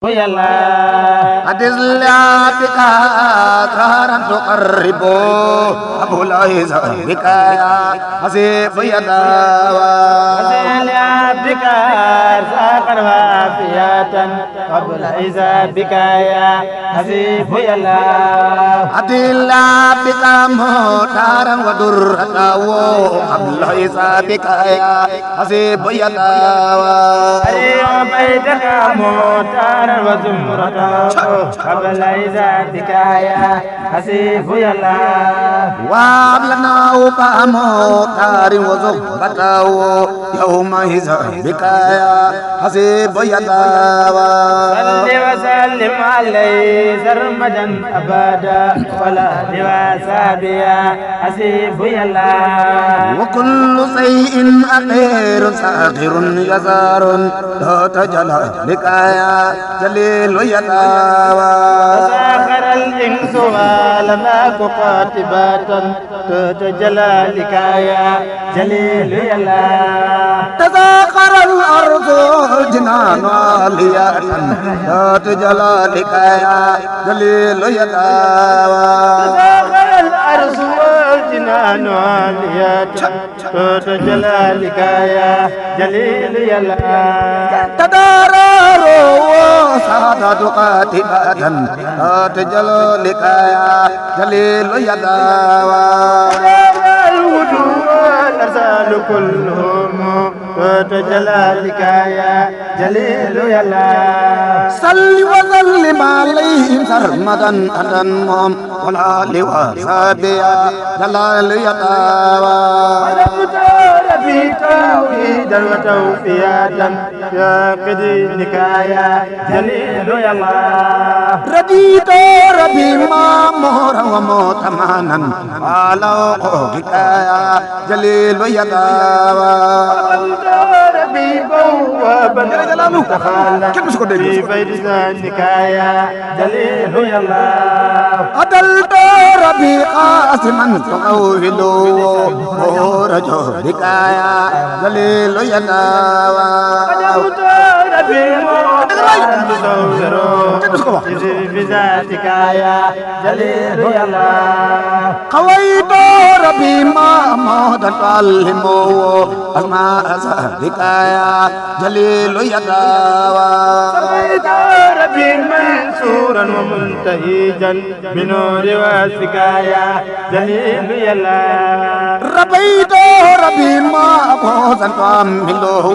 يا الله أدلنا بك ظهرا تقرب أبو العز بك يا حسيب يا داوى أدلنا بك ساقر وافية أبو العز بك يا حسيب يا الله أدلنا بك مختارا ودرة أبو العز بك يا حسيب يا داوى أريد بيتك مختارا وزمرة قبل عزتك يا حسيب يا الله وابلنا وقاموتار وزهرته يوم حسابك يا حسيب يا داوى صل وسلم عليه سرمدا أبدا ولا لواسابي يا حسيب يا الله وكل شيء أخير ساخر يسار لا تجلالك يا جليل يا داوى تساخر الإنس والملاك قاتبة تجلالك يا جليل يا الله تساخر الأرض الجنان والياء ذات جلالك يا جليل يا داوى تساخر الأرض والجنان والياء ذات جلالك يا جليل يا الله تداروا سادة قاتبة ذات جلالك يا جليل يا داوى الأرسال كلهم وتجلالك يا جليل يا الله صل وسلم عليهم سرمدا أدنهم ولا لواسابي يا جلال يا داوى في توحيدا وتوفيادا يا قدينك يا جليل يا الله رديت ربي ما مهرا ومتمانا على حقك يا جليل يا داوى ربي بوابا تخلى في بيت ذاتك يا جليل يا الله أدلت ربي قاسما تقوله ورجلك يا جليل يا داوى بذاتك يا جليل يا الله قويت ربي ما موت تعلمه أسماء ذاتك يا جليل يا داوى قويت ربي منصورا ومنتهجا بنور واسك يا جليل يا الله ربيت ربي ما فوزا تعمله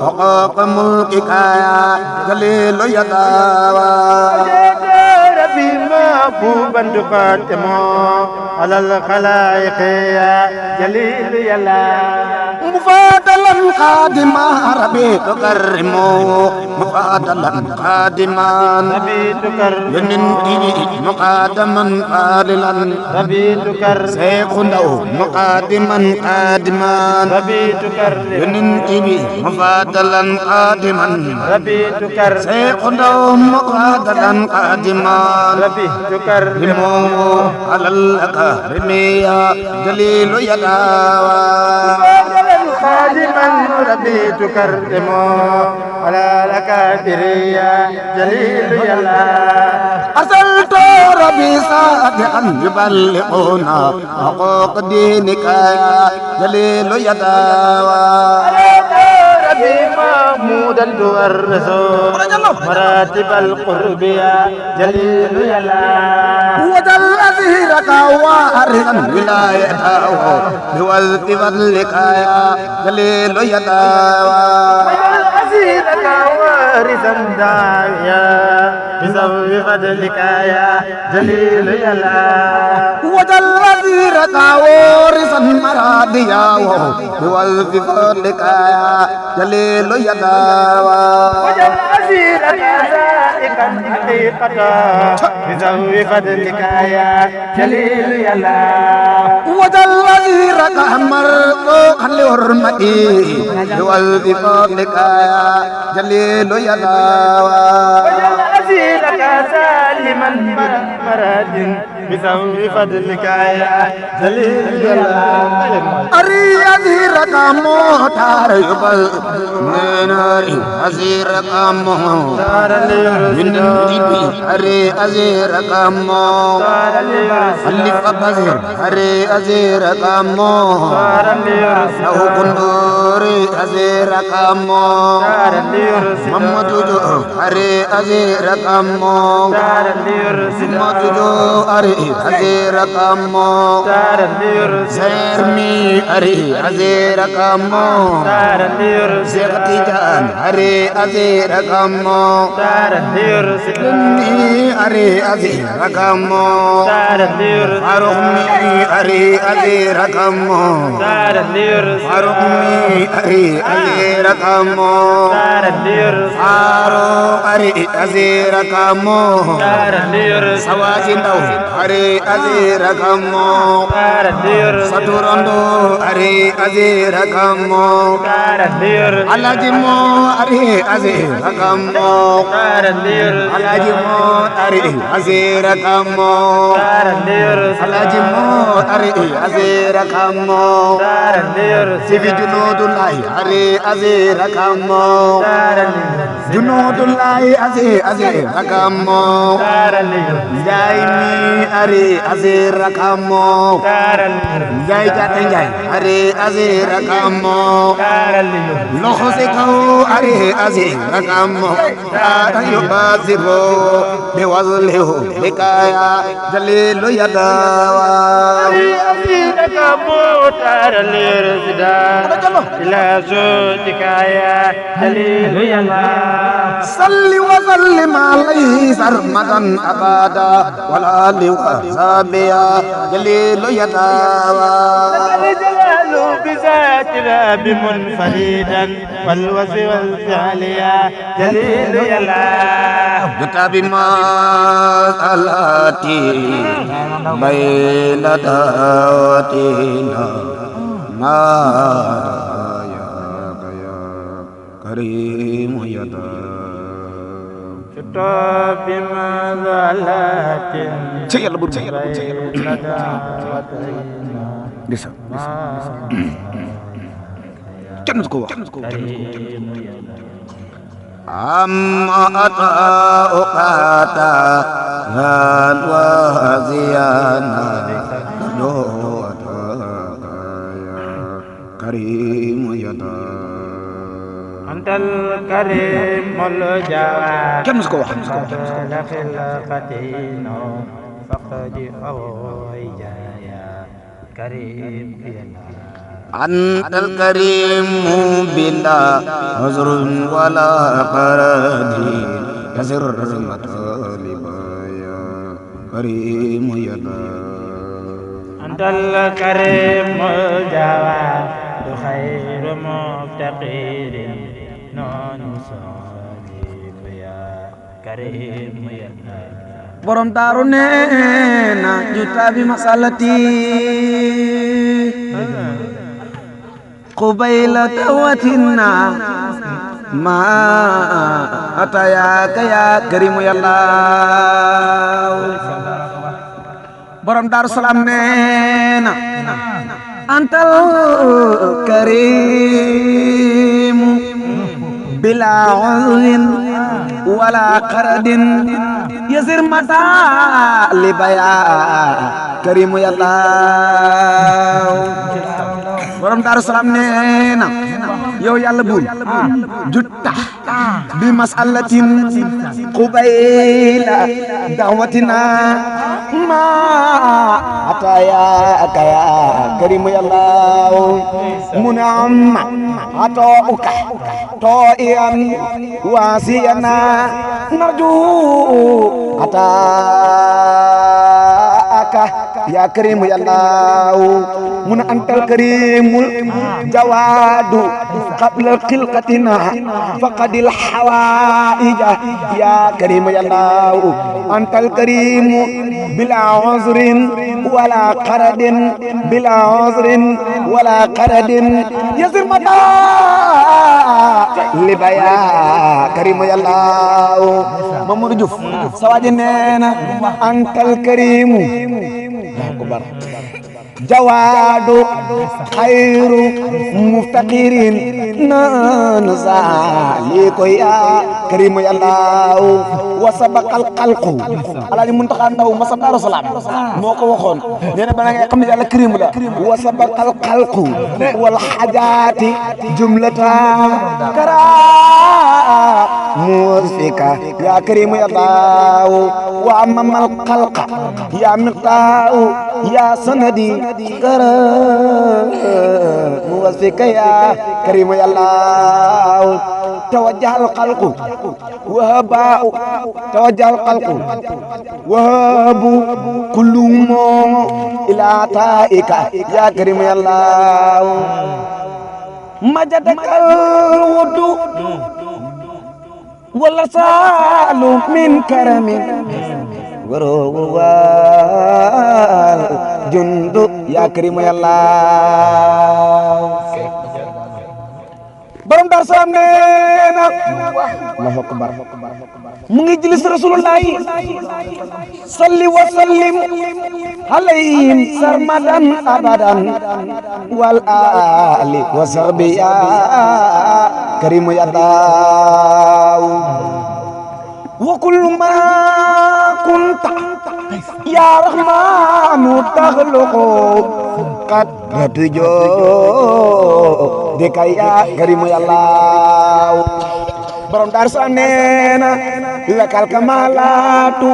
حقوق ملكك يا جليل يا داوى ربي محبوبا تقدمه على الخلائق يا جليل يا الله مفادلا قادما ربي تكرمه مفادلا قادما ربي تكرم يننتي مقادما قادلا ربي تكرم سيخندو مقادما قادما ربي تكرم يننتي مفادلا قادما ربي تكرم سيخندو مقادلا قادما ربي تكرم لمو على الأكارم يا جليل يا داوى خادما ربي تكرم على الأكابر يا جليل يا الله أرسلت ربي صادقا يبلغنا حقوق دينك يا جليل يا داوى ربي محمودا تورث مراتب القرب يا جليل يا الله هو ذا الذي رقى وارثا ولايته بوزن فضلك يا جليل يا داوى أزيدك وارثا داعيا بسبب فضلك يا جليل يا الله هو ذا الذي رقى وارثا مراديا بوزن فضلك يا جليل يا داوى وجل أزيدك ذائقا حقيقة بسبب فضلك يا جليل يا الله وذا الذي رقى مرضوقا لحرمته بوزن فضلك يا جليل يا داوى وجل أزيدك سالما مراد بسوء فضلك يا جليل جلالك أري أزيرك موتار يبل ناري أزيرك موتار من أري أزيرك موتار اللي فبزير أري أزيرك موتار له كندوري أزيرك موتار محمد جو أري أزيرك موتار محمد جو أري أزيرك موتار سيرمي أري أزيرك موتار سيغتي جان أري أزيرك موتار لني أري أزيرك موتار فاروقمي أري أزيرك موتار فاروقمي أري أزيرك موتار فاروق أري أزيرك موتار سواجي نو أري أزيرك موتار سطورندو أري أزيرك موتار على مو أري أزيرك موتار على مو أري أزيرك موتار على مو أري أزيرك موتار سيفي جنود الله أري أزيرك موتار جنود الله أزيرك موتار جايمي أري أزيرك موتار جاي جاتن جاي أري أزيرك موتار لخسكو أري أزيرك موتار يبازرو بوزله لكايا جليل يداوا أري أزيرك موتار لرزدا إلى صوتك يا جليل يلا صل وسلم عليه سرمدا أبدا ولا لوزابيا جليل يداوا الجلال بذات الأب منفردا والوصف والفعل يا جليل يلا كتاب ما الاتي بين دعوتنا ما يا كريم يدا كتاب ما ذلات يلا بور bisa jangan sekolah amma ata'u kata han wa ziyana doa karim yada antal karimul jawad jangan sekolah fatino faqad awjaya karim antal karimu bila hazrun wala qaradi kasir matalibaya karim yada antal karimul jawad khairu muftaqirin non salib ya karim yada borom daaru neena juta bi masalati qubayla tawatina ma ataya ya karimu yalla borom daaru salam neena antal karimu bila uzrin wala qaradin yasir mata libaya karimu yalla borom Daaru Salaam neena yow yàlla bul jutta bi masalatin qubayla da'watina ma ataya kaya karimu yalla munamma atauka to'ian wasiyana narju ataka يا كريم يا الله من أنت الكريم الجواد قبل خلقتنا فقد الحوائج يا كريم يا الله أنت الكريم بلا عذر ولا قرد بلا عذر ولا قرد يزر متى لبيا كريم يا الله Mamadou Diouf sawaji neena antal karimu akbar jawadu khairu muftaqirin nanza liko ya karimu ya Allah wa sabaqal khalqu alaaji muntaxa ndaw masa Daaru Salaam moko waxon neena ba nga xamni yalla karimu la wa sabaqal khalqu wal hajati jumlata kara موسيقى يا كريم يا الله وأمام الخلق يا مقتاع يا سندي موسيقى يا كريم يا الله توجه الخلق وهباء توجه الخلق وهبوا كلهم إلى تائك يا كريم يا الله مجدك الودو ولا سالو من كرم وروال جند يا كريم يا الله borom Dar Salaam neena Allahu akbar mu ngi jëlis Rasulullah salli wa sallim alayhim sarmadan abadan wal ali wa sahbi ya karim ya Allah wa kullu ma kunta ya rahmanu takhluqu qad ratujo dekaya karim ya Allah borom Dar Salaam neena lakal kamalatu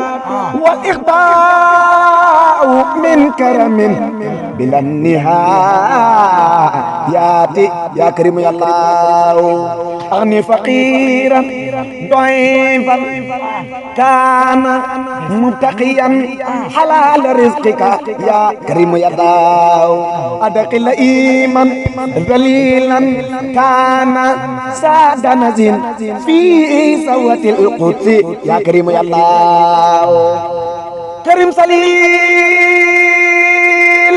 wal iqta'u min karamin bilan nihayati ya karim ya Allah أغني فقيرا ضعيفا كان متقيا حلال رزقك يا كريم يا الله أدخل إيمان ذليلا كان ساد نزين في سوة القدس يا كريم يا الله كريم سليل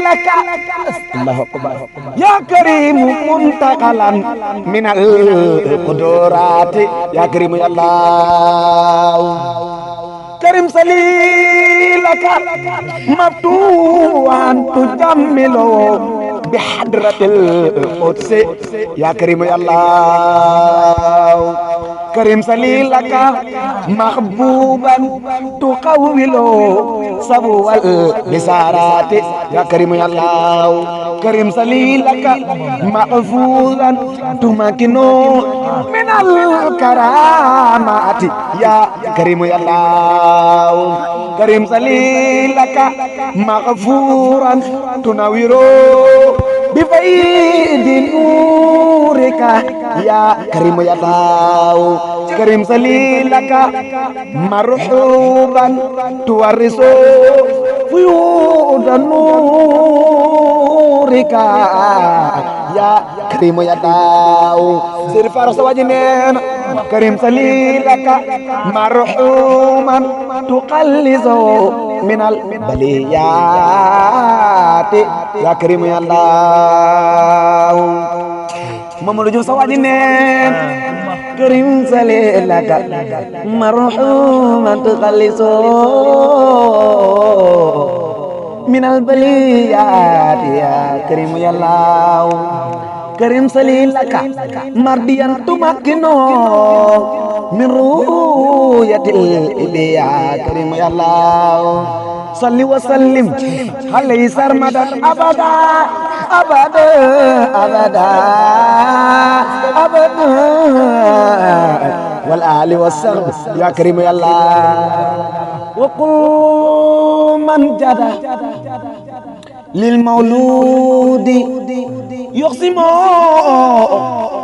لك الله أكبر يا كريم منتقلا من القدرات يا كريم يا الله كريم سليلك مفتوحا تجمله بحضرة القدس يا كريم يا الله كريم سليلك محبوبا تقوله سبو البسارات يا كريم يا الله كريم سليلك محفوظا تمكنه من الكرامات يا كريم يا الله كريم سليلك مغفورا تنوره بفيد نورك يا كريم يا الله كريم سليلك مرحوبا تورثه فيود نورك يا كريم يا الله سير فارس وجنين كريم سليلك مرحوما تقلصه من البليات يا كريم يا الله Mamadou Diouf sawaji neen كريم سليلك مرحوما تقلصه من البليات يا كريم يا الله كريم سليلك مرديا تمكنه من رؤية الإليا كريم يا الله صل وسلم عليه سرمدا أبدا أبدا أبدا أبدا والآل والصحب يا كريم يا الله وقل من جدا للمولود يقسم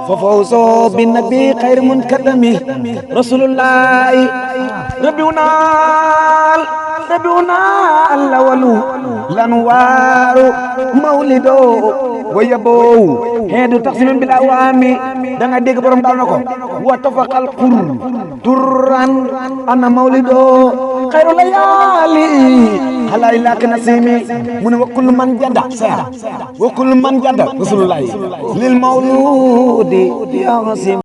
ففوزه بالنبي خير منكدم رسول الله ربنا rabiuna allawalu lanwaru mawlido wayabo heedu taqsimin bil awami da nga dégg borom dal nako wa tafaqal qur turran ana mawlido khairu layali halay lak nasimi mun wa kullu man jada wa kullu man jada rasulullah lil mawludi ya